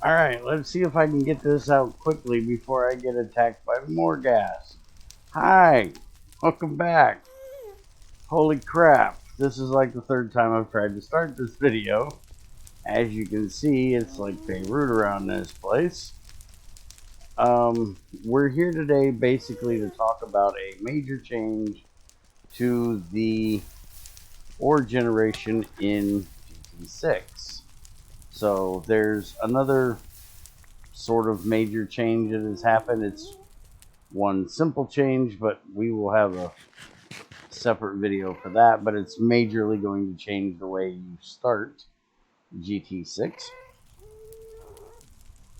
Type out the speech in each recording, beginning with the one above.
Alright, let's see if I can get this out quickly before I get attacked by more gas. Hi! Welcome back! Holy crap! This is like the third time I've tried to start this video. As you can see, it's like Beirut around this place. We're here today basically to talk about a major change to the ore generation in GT6. So there's another sort of major change that has happened. It's one simple change, but we will have a separate video for that. But it's majorly going to change the way you start GT6.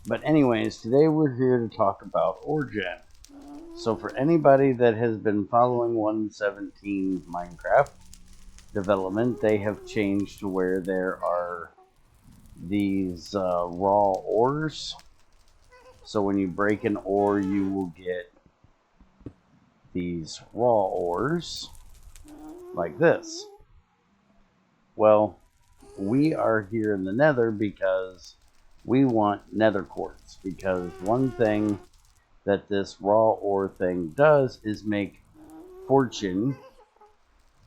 But anyways, today we're here to talk about OreGen. So for anybody that has been following 1.17 Minecraft development, they have changed to where there are these raw ores. So when you break an ore, you will get these raw ores like this. Well, we are here in the nether because we want nether quartz, because one thing that this raw ore thing does is make fortune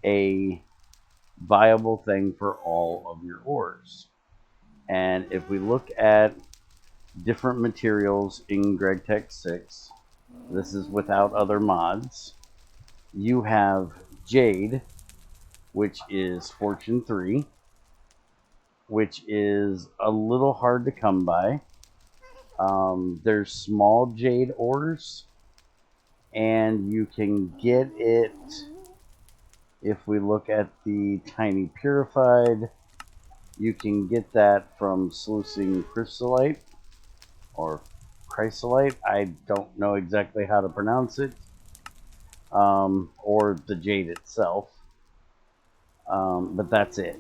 a viable thing for all of your ores. And if we look at different materials in GregTech 6, this is without other mods, you have jade, which is fortune 3, which is a little hard to come by. There's small jade ores, and you can get it if we look at the tiny purified. You can get that from sluicing chrysolite or chrysolite. I don't know exactly how to pronounce it, or the jade itself, but that's it.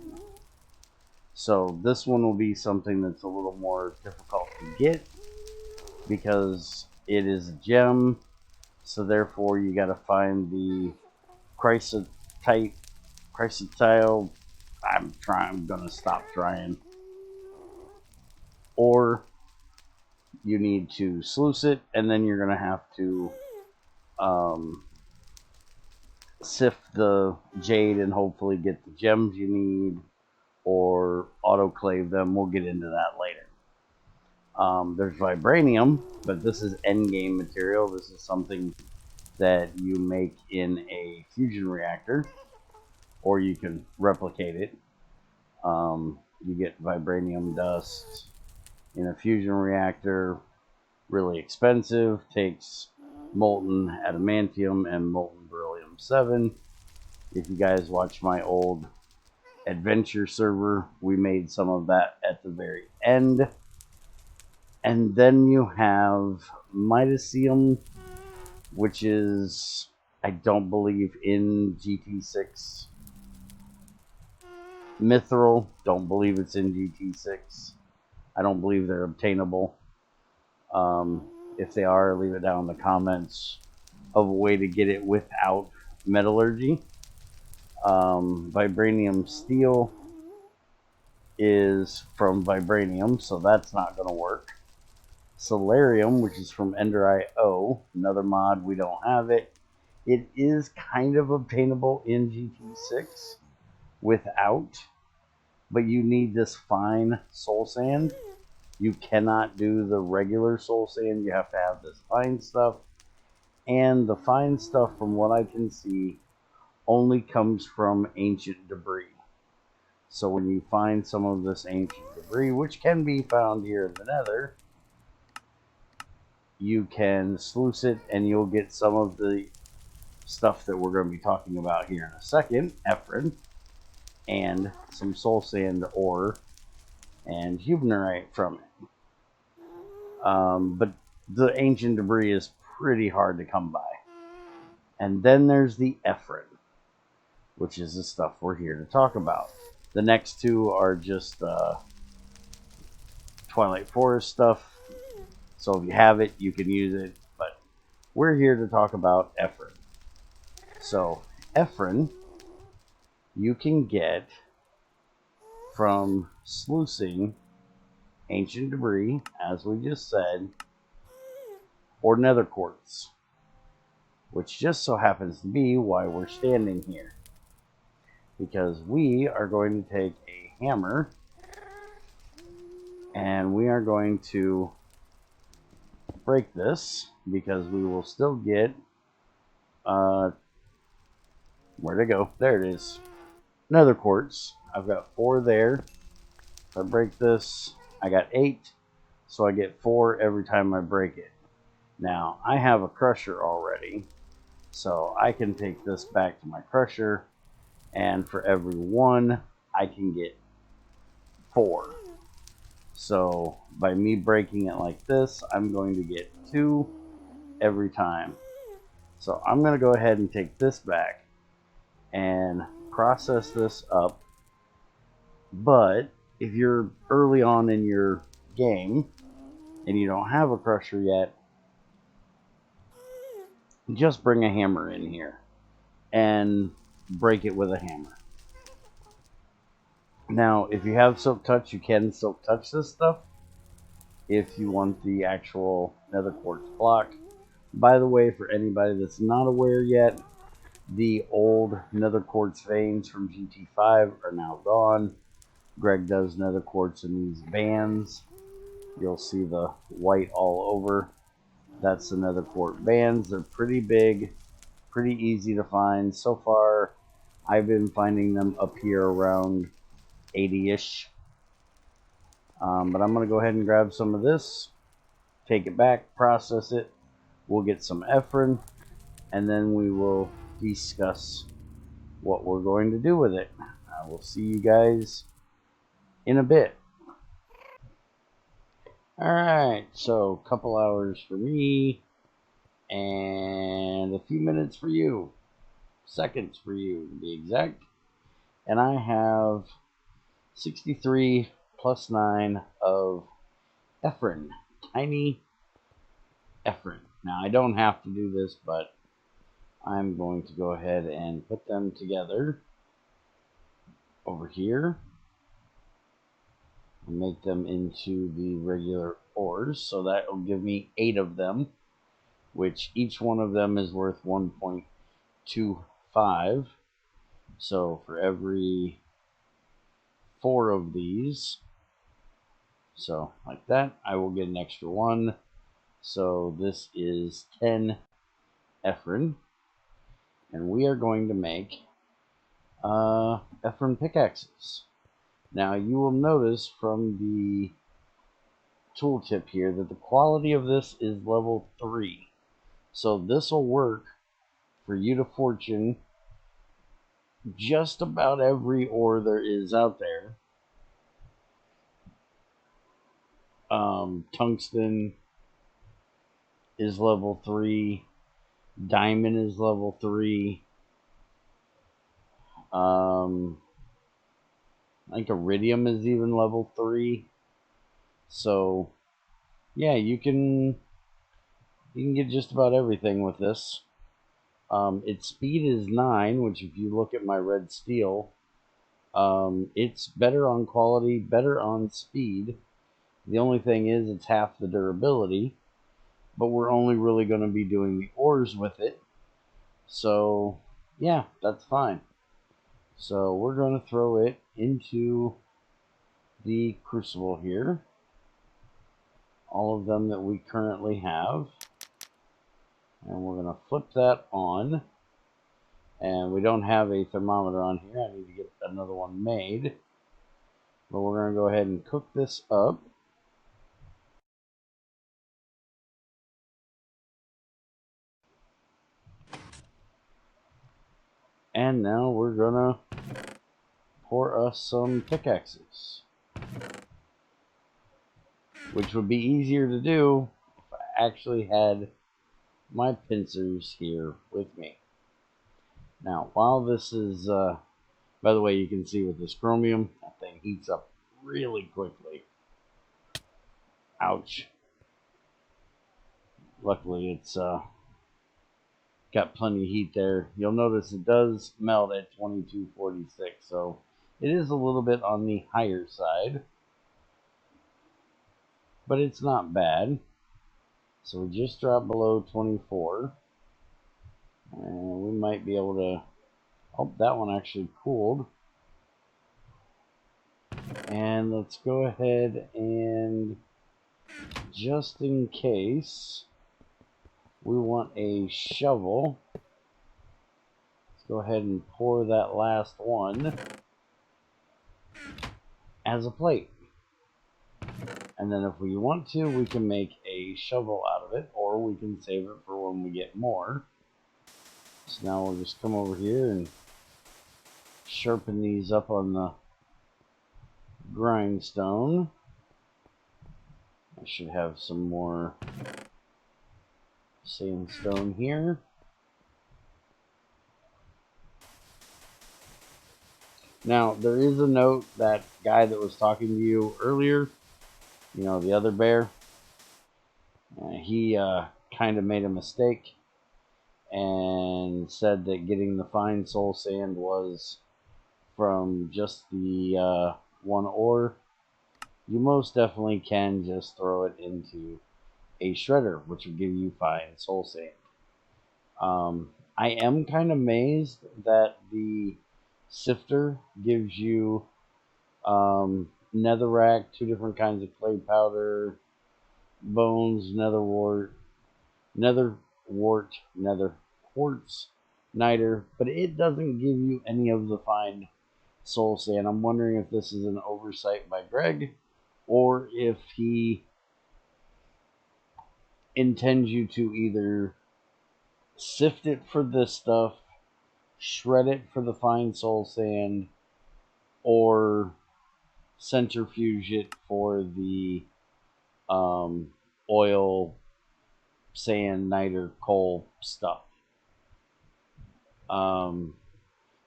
So this one will be something that's a little more difficult to get because it is a gem. So therefore, you got to find the chrysotile. I'm gonna stop trying. Or you need to sluice it, and then you're gonna have to sift the jade and hopefully get the gems you need, or autoclave them. We'll get into that later. There's vibranium, but this is endgame material. This is something that you make in a fusion reactor, or you can replicate it. You get vibranium dust in a fusion reactor, really expensive, takes molten adamantium and molten beryllium 7. If you guys watch my old adventure server, we made some of that at the very end. And then you have Midasium, which is, I don't believe, in GT6. Mithril, don't believe it's in GT6. I don't believe they're obtainable. If they are, leave it down in the comments of a way to get it without metallurgy. Vibranium steel is from vibranium, so that's not going to work. Solarium, which is from Ender.io, another mod, we don't have it. It is kind of obtainable in GT6 without, but you need this fine soul sand. You cannot do the regular soul sand, you have to have this fine stuff. And the fine stuff, from what I can see, only comes from ancient debris. So when you find some of this ancient debris, which can be found here in the nether, you can sluice it and you'll get some of the stuff that we're going to be talking about here in a second, Ephrin, and some soul sand ore and huberite from it. But the ancient debris is pretty hard to come by. And then there's the Ephrin, which is the stuff we're here to talk about. The next two are just Twilight Forest stuff. So if you have it, you can use it. But we're here to talk about Ephrin. So Ephrin, you can get from sluicing ancient debris, as we just said, or nether quartz, which just so happens to be why we're standing here. Because we are going to take a hammer and we are going to break this, because we will still get where'd it go? There it is. Nether quartz. I've got 4 there. If I break this, I got 8, so I get 4 every time I break it. Now I have a crusher already, so I can take this back to my crusher, and for every 1 I can get 4. So by me breaking it like this, I'm going to get 2 every time. So I'm going to go ahead and take this back and process this up. But if you're early on in your game and you don't have a crusher yet, just bring a hammer in here and break it with a hammer. Now, if you have silk touch, you can silk touch this stuff if you want the actual nether quartz block. By the way, for anybody that's not aware yet, the old nether quartz veins from GT5 are now gone. Greg does nether quartz in these bands. You'll see the white all over. That's the nether quartz bands. They're pretty big, pretty easy to find. So far, I've been finding them up here around 80-ish. But I'm going to go ahead and grab some of this, take it back, process it. We'll get some Ephron, and then we will discuss what we're going to do with it. I will see you guys in a bit. Alright, so a couple hours for me, and a few minutes for you. Seconds for you, to be exact. And I have 63 plus 9 of Ephron. Tiny Ephron. Now, I don't have to do this, but I'm going to go ahead and put them together over here and make them into the regular ores. So that will give me 8 of them, which each one of them is worth 1.25. So for every 4 of these, so like that, I will get an extra 1. So this is 10 Ephron, and we are going to make Ephron pickaxes. Now you will notice from the tooltip here that the quality of this is level 3. So this will work for you to fortune just about every ore there is out there. Tungsten is level 3. Diamond is level 3. I think iridium is even level 3. So yeah, you can get just about everything with this. Its speed is 9, which if you look at my red steel, it's better on quality, better on speed. The only thing is it's half the durability, but we're only really going to be doing the ores with it. So yeah, that's fine. So we're going to throw it into the crucible here. All of them that we currently have. And we're going to flip that on. And we don't have a thermometer on here. I need to get another one made. But we're going to go ahead and cook this up. And now we're going to pour us some pickaxes, which would be easier to do if I actually had my pincers here with me. Now, while this is, by the way, you can see with this chromium, that thing heats up really quickly. Ouch. Luckily, it's got plenty of heat there. You'll notice it does melt at 2246, so it is a little bit on the higher side. but it's not bad. So we just dropped below 24. And we might be able to... Oh, that one actually cooled. And let's go ahead and, just in case, we want a shovel. Let's go ahead and pour that last one as a plate. And then if we want to, we can make a shovel out of it, or we can save it for when we get more. So now we'll just come over here and sharpen these up on the grindstone. I should have some more sandstone here. Now, there is a note, that guy that was talking to you earlier, you know, the other bear, he kind of made a mistake and said that getting the fine soul sand was from just the one ore. You most definitely can just throw it into a shredder, which will give you fine soul sand. I am kind of amazed that the sifter gives you netherrack, 2 different kinds of clay powder, bones, nether quartz, niter, but it doesn't give you any of the fine soul sand. I'm wondering if this is an oversight by Greg, or if he intends you to either sift it for this stuff, shred it for the fine soul sand, or centrifuge it for the oil, sand, niter, coal stuff.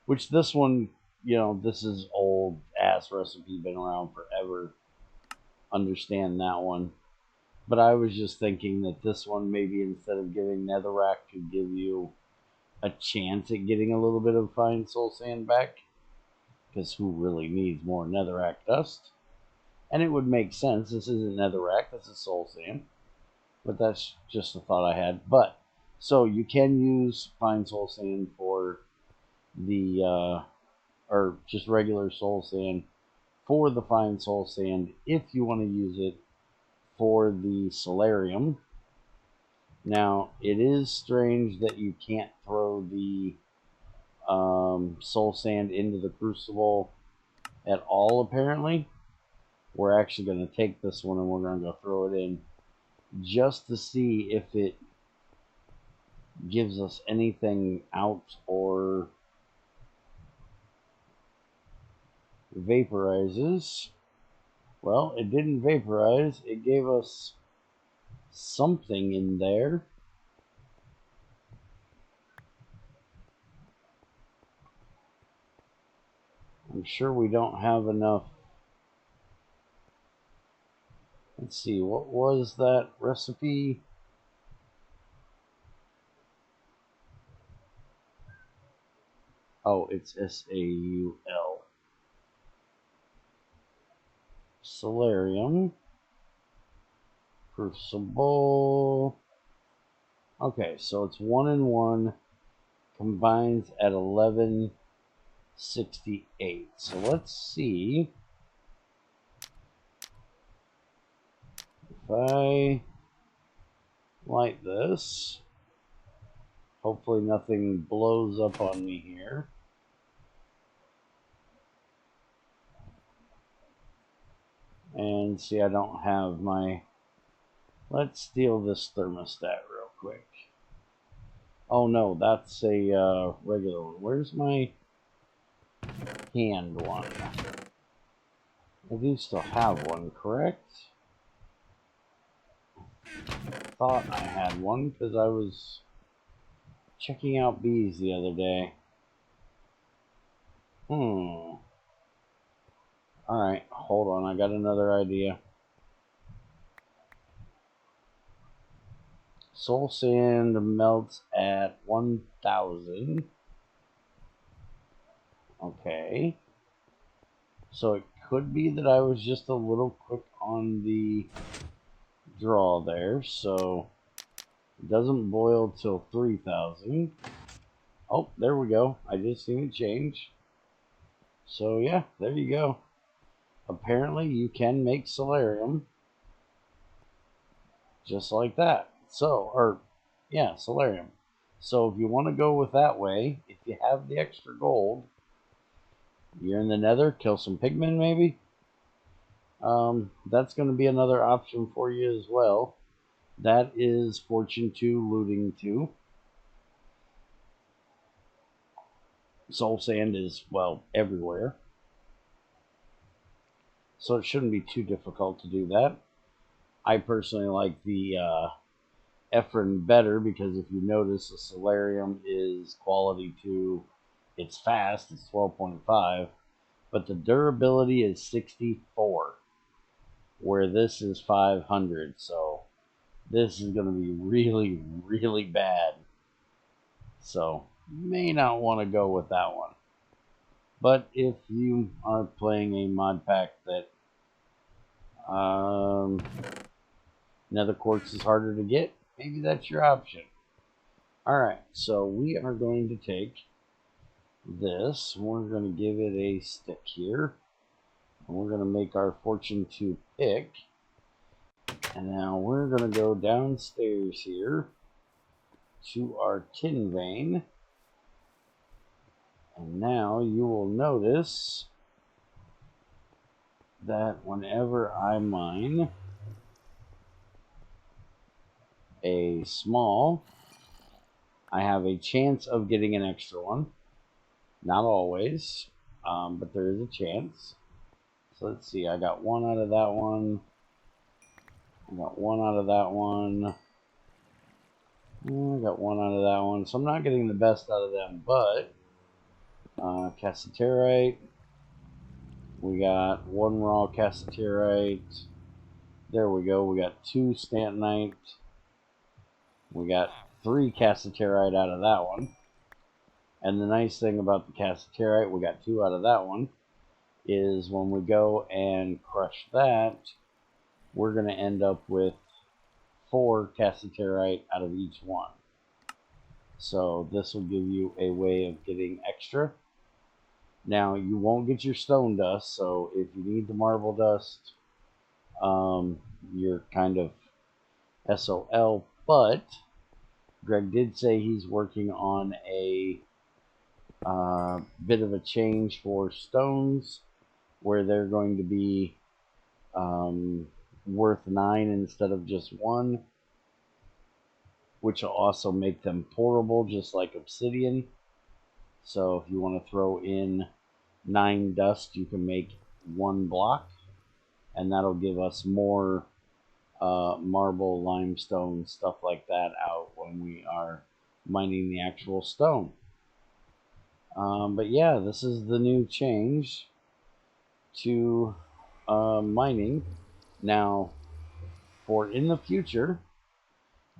Which this one, you know, this is old ass recipe, been around forever. Understand that one. But I was just thinking that this one, maybe instead of giving netherrack, could give you a chance at getting a little bit of fine soul sand back. Because who really needs more netherrack dust? And it would make sense. This isn't netherrack, this is soul sand. But that's just a thought I had. But, so you can use fine soul sand for the, or just regular soul sand for the fine soul sand if you want to use it for the solarium. Now, it is strange that you can't throw the soul sand into the crucible at all, apparently. We're actually going to take this one and we're going to go throw it in just to see if it gives us anything out or vaporizes. Well, it didn't vaporize. It gave us something in there. I'm sure we don't have enough. Let's see, what was that recipe? Oh, it's SAUL. Solarium. Crucible. Okay, so it's 1 and 1. Combines at 1168. So let's see if I light this. Hopefully nothing blows up on me here. And see, I don't have my... Let's steal this thermostat real quick. Oh no, that's a regular one. Where's my hand one? I do still have one, correct? Thought I had one because I was checking out bees the other day. Alright, hold on, I got another idea. Soul sand melts at 1000. Okay. So it could be that I was just a little quick on the draw there, so it doesn't boil till 3,000. Oh, there we go. I just seen it change. So yeah, there you go. Apparently you can make solarium just like that. So, or yeah, solarium. So if you want to go with that way, if you have the extra gold, you're in the nether, kill some pigmen maybe. That's going to be another option for you as well. That is Fortune 2, Looting 2. Soul Sand is, well, everywhere. So it shouldn't be too difficult to do that. I personally like the Ephron better because if you notice, the Solarium is quality 2. It's fast, it's 12.5, but the durability is 64, where this is 500. So this is going to be really, really bad. So you may not want to go with that one. But if you are playing a mod pack that nether quartz is harder to get, maybe that's your option. Alright, so we are going to take this, we're going to give it a stick here, and we're going to make our Fortune 2 pick. And now we're going to go downstairs here to our tin vein. And now you will notice that whenever I mine a small, I have a chance of getting an extra one. Not always, but there is a chance. So let's see, I got one out of that one. I got one out of that one. I got one out of that one. So I'm not getting the best out of them, but cassiterite. We got one raw cassiterite. There we go. We got 2 stantonite. We got 3 cassiterite out of that one. And the nice thing about the cassiterite, we got 2 out of that one, is when we go and crush that, we're going to end up with 4 cassiterite out of each one. So this will give you a way of getting extra. Now you won't get your stone dust, so if you need the marble dust, you're kind of SOL. But Greg did say he's working on a bit of a change for stones, where they're going to be worth 9 instead of just 1, which will also make them pourable just like obsidian. So if you want to throw in 9 dust, you can make 1 block, and that'll give us more marble, limestone, stuff like that out when we are mining the actual stone. But yeah, this is the new change to mining. Now, for in the future,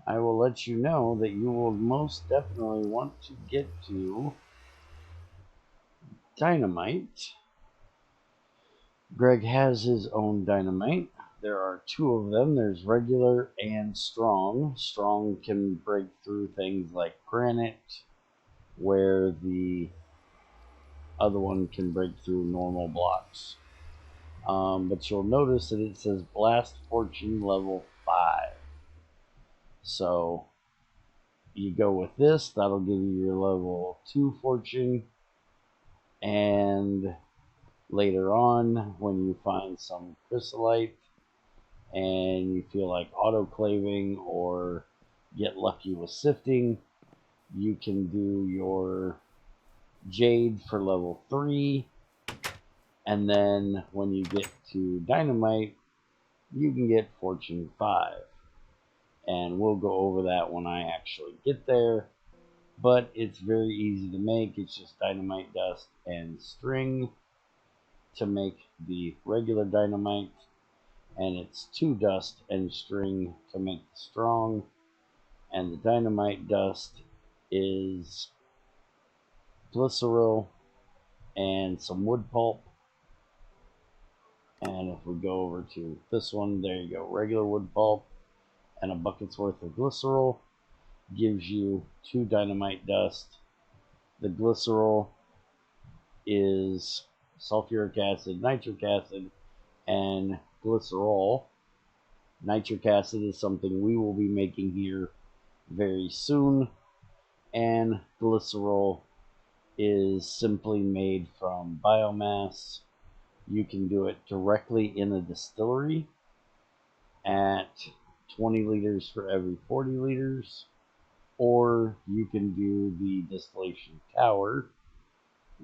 I will let you know that you will most definitely want to get to dynamite. Greg has his own dynamite. There are 2 of them. There's regular and strong. Strong can break through things like granite, where the other one can break through normal blocks. But you'll notice that it says Blast Fortune level 5. So you go with this, that'll give you your level 2 fortune, and later on when you find some chrysolite and you feel like autoclaving or get lucky with sifting, you can do your jade for level 3, and then when you get to dynamite, you can get fortune 5. And we'll go over that when I actually get there. But it's very easy to make. It's just dynamite dust and string to make the regular dynamite. And it's 2 dust and string to make the strong. And the dynamite dust is glycerol and some wood pulp. And if we go over to this one, there you go, regular wood pulp. and a bucket's worth of glycerol gives you 2 dynamite dust. The glycerol is sulfuric acid, nitric acid, and glycerol. Nitric acid is something we will be making here very soon, and glycerol is simply made from biomass. You can do it directly in a distillery at 20 liters for every 40 liters, or you can do the distillation tower,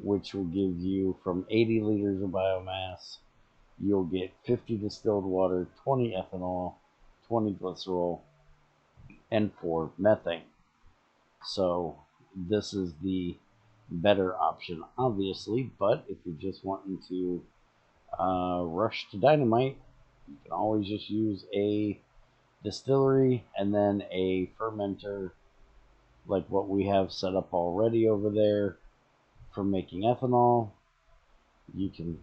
which will give you from 80 liters of biomass, you'll get 50 distilled water, 20 ethanol, 20 glycerol, and 4 methane. So this is the better option, obviously, but if you're just wanting to rush to dynamite, you can always just use a distillery and then a fermenter like what we have set up already over there for making ethanol. You can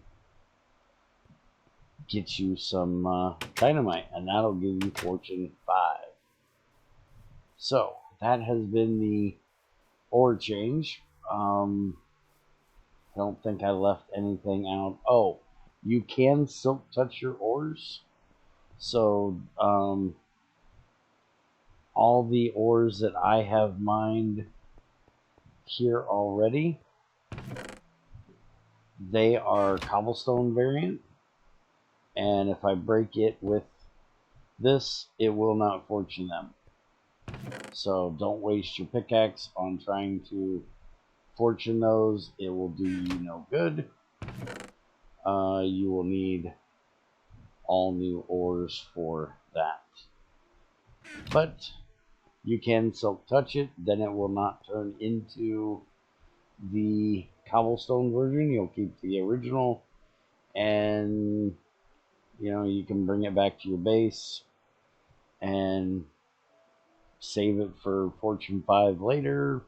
get you some dynamite, and that'll give you Fortune 5. So that has been the ore change. I don't think I left anything out. Oh, you can silk touch your ores. So all the ores that I have mined here already, they are cobblestone variant, and if I break it with this, it will not fortune them. So don't waste your pickaxe on trying to fortune those. It will do you no good. You will need all new ores for that. But you can silk touch it, then it will not turn into the cobblestone version. You'll keep the original, and you can bring it back to your base and save it for Fortune 5 later,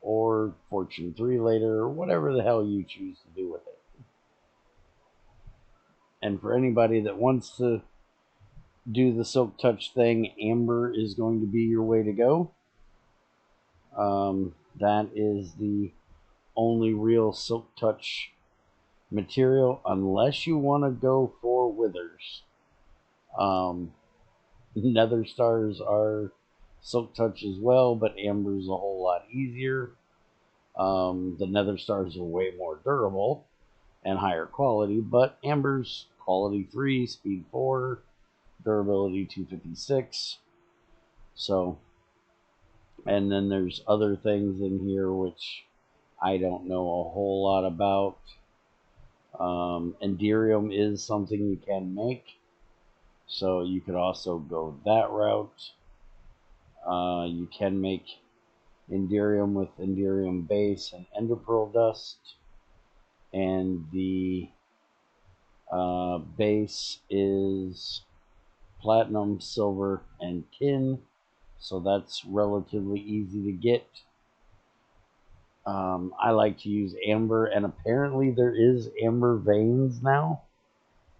or Fortune 3 later, or whatever the hell you choose to do with it. And for anybody that wants to do the silk touch thing, amber is going to be your way to go. That is the only real silk touch material, unless you want to go for withers. Nether stars are silk touch as well, but amber is a whole lot easier. The nether stars are way more durable and higher quality, but amber's quality 3, speed 4, durability 256. So, and then there's other things in here which I don't know a whole lot about. Enderium is something you can make, so you could also go that route. You can make Enderium with Enderium base and Ender Pearl dust, and the base is platinum, silver, and tin, so that's relatively easy to get. I like to use amber, and apparently there is amber veins now.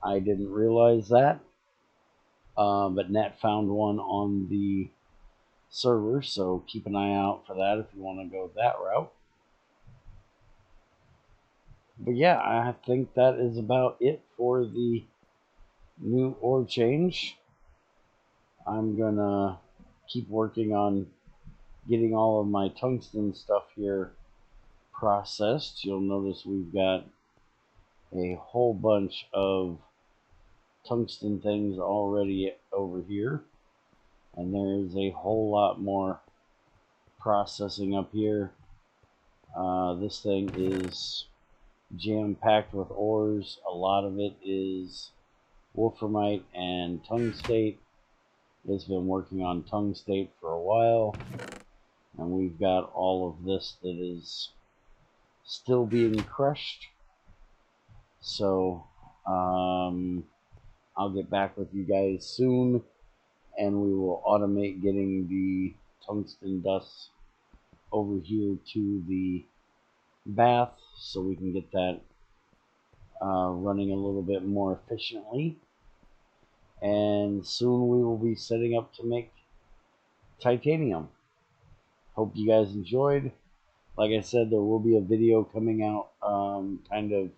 I didn't realize that, but Nat found one on the server, so keep an eye out for that if you want to go that route. But yeah, I think that is about it for the new ore change. I'm gonna keep working on getting all of my tungsten stuff here processed. You'll notice we've got a whole bunch of tungsten things already over here, and there is a whole lot more processing up here. This thing is jam-packed with ores. A lot of it is wolframite and tungstate. It's been working on tungstate for a while, and we've got all of this that is still being crushed. So I'll get back with you guys soon, and we will automate getting the tungsten dust over here to the bath so we can get that running a little bit more efficiently. and soon we will be setting up to make titanium. Hope you guys enjoyed. Like I said, there will be a video coming out kind of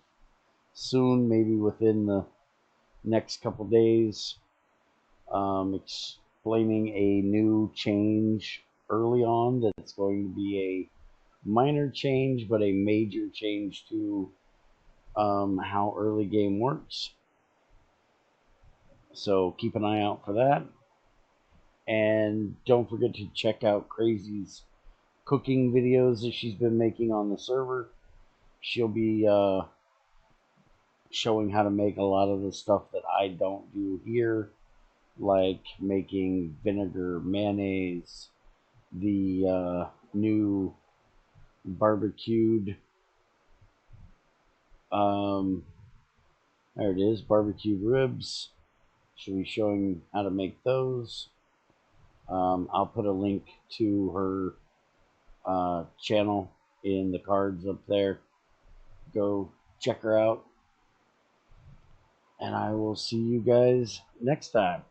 soon, maybe within the next couple days, explaining a new change early on that's going to be a minor change but a major change to how early game works. So keep an eye out for that. And don't forget to check out Crazy's cooking videos that she's been making on the server. She'll be showing how to make a lot of the stuff that I don't do here, like making vinegar mayonnaise, the new barbecued, there it is, barbecued ribs. She'll be showing how to make those. I'll put a link to her channel in the cards up there. Go check her out. And I will see you guys next time.